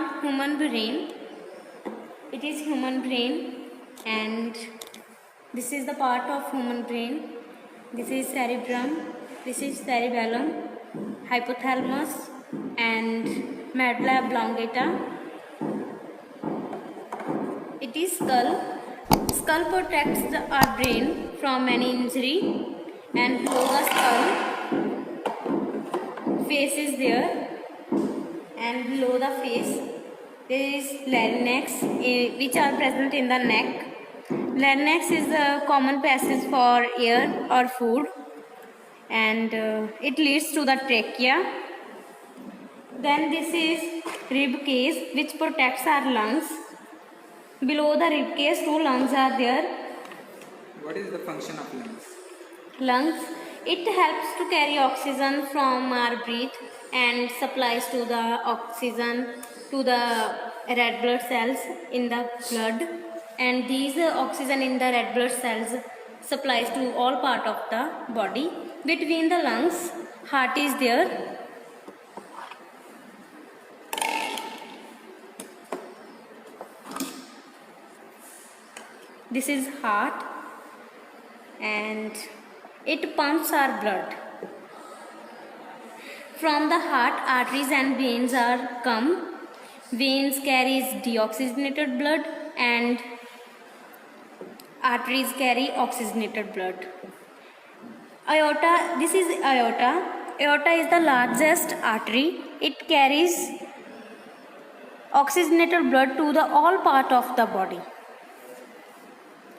from human brain. It is human brain, and this is the part of human brain. This is cerebrum, this is cerebellum, hypothalamus, and medulla oblongata. It is skull. Skull protects our brain from any injury, and below the skull, face is there, and below the face there is larynx, which are present in the neck. Larynx is a common passage for air or food, and it leads to the trachea. Then this is rib cage, which protects our lungs. Below the rib cage, 2 lungs are there. What is the function of lungs? Lungs, it helps to carry oxygen from our breath and supplies to the oxygen to the red blood cells in the blood, and these oxygen in the red blood cells supplies to all part of the body. Between the lungs, heart is there. This is heart, and it pumps our blood. From the heart, arteries and veins are come. Veins carries deoxygenated blood, and arteries carry oxygenated blood. Aorta, this is aorta. Aorta is the largest artery. It carries oxygenated blood to the all part of the body.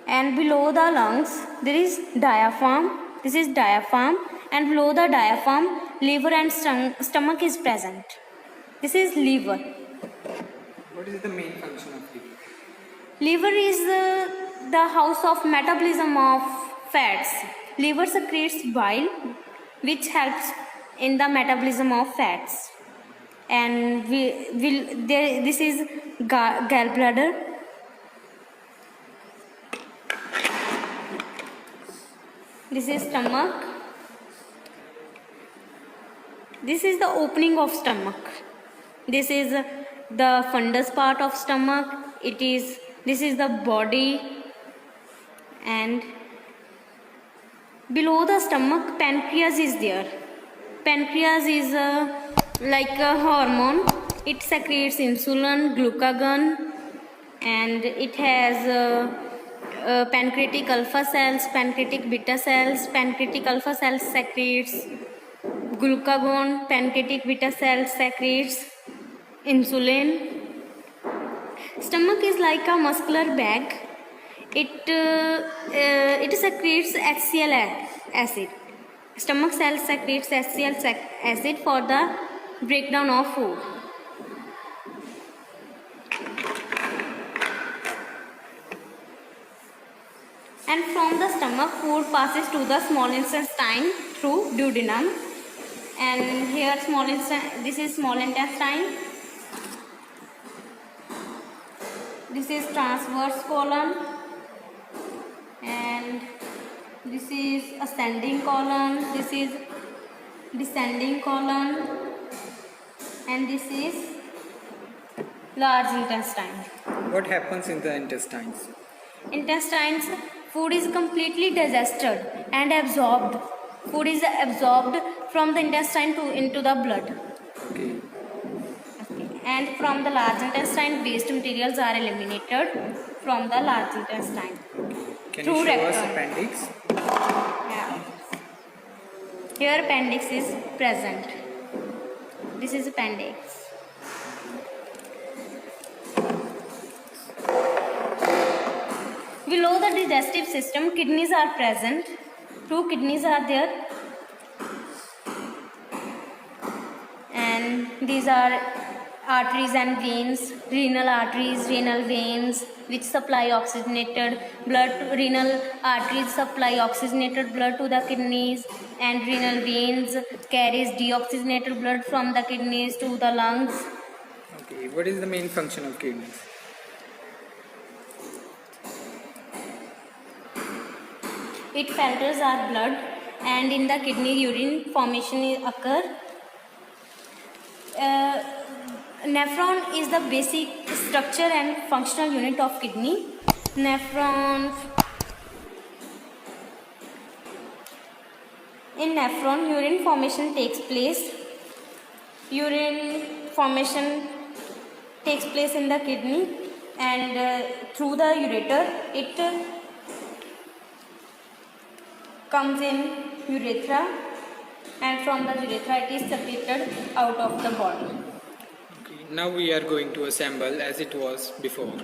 And below the lungs there is diaphragm. This is diaphragm, and below the diaphragm, liver and stomach is present. This is liver. What is the main function of liver? Liver is the house of metabolism of fats. Liver secretes bile, which helps in the metabolism of fats. And this is gallbladder. This is stomach. This is the opening of stomach. This is the fundus part of stomach. This is the body, and below the stomach, pancreas is there. Pancreas is like a hormone. It secretes insulin, glucagon, and it has pancreatic alpha cells, pancreatic beta cells. Pancreatic alpha cells secretes glucagon, pancreatic beta cells secretes insulin. Stomach is like a muscular bag. It secretes HCl acid. Stomach cells secretes HCl acid for the breakdown of food. And from the stomach, food passes to the small intestine through duodenum. And here this is small intestine. This is transverse colon, and this is ascending colon. This is descending colon, and this is large intestine. What happens in the intestines? Intestines, food is completely digested and absorbed. Food is absorbed from the intestine into the blood. Okay. And from the large intestine, waste materials are eliminated from the large intestine. Can you show us appendix? Yeah. Here appendix is present. This is appendix. Below the digestive system, kidneys are present. 2 kidneys are there. And these are arteries and veins, renal arteries, renal veins, which supply oxygenated blood. Renal arteries supply oxygenated blood to the kidneys, and renal veins carries deoxygenated blood from the kidneys to the lungs. Okay, what is the main function of kidneys? It filters our blood, and in the kidney urine formation occur. Nephron is the basic structure and functional unit of kidney. Nephron. In nephron, urine formation takes place. Urine formation takes place in the kidney, and through the ureter, it comes in urethra, and from the urethra it is secreted out of the body. Okay. Now we are going to assemble as it was before.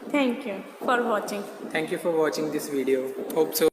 Thank you for watching. Thank you for watching this video. Hope so.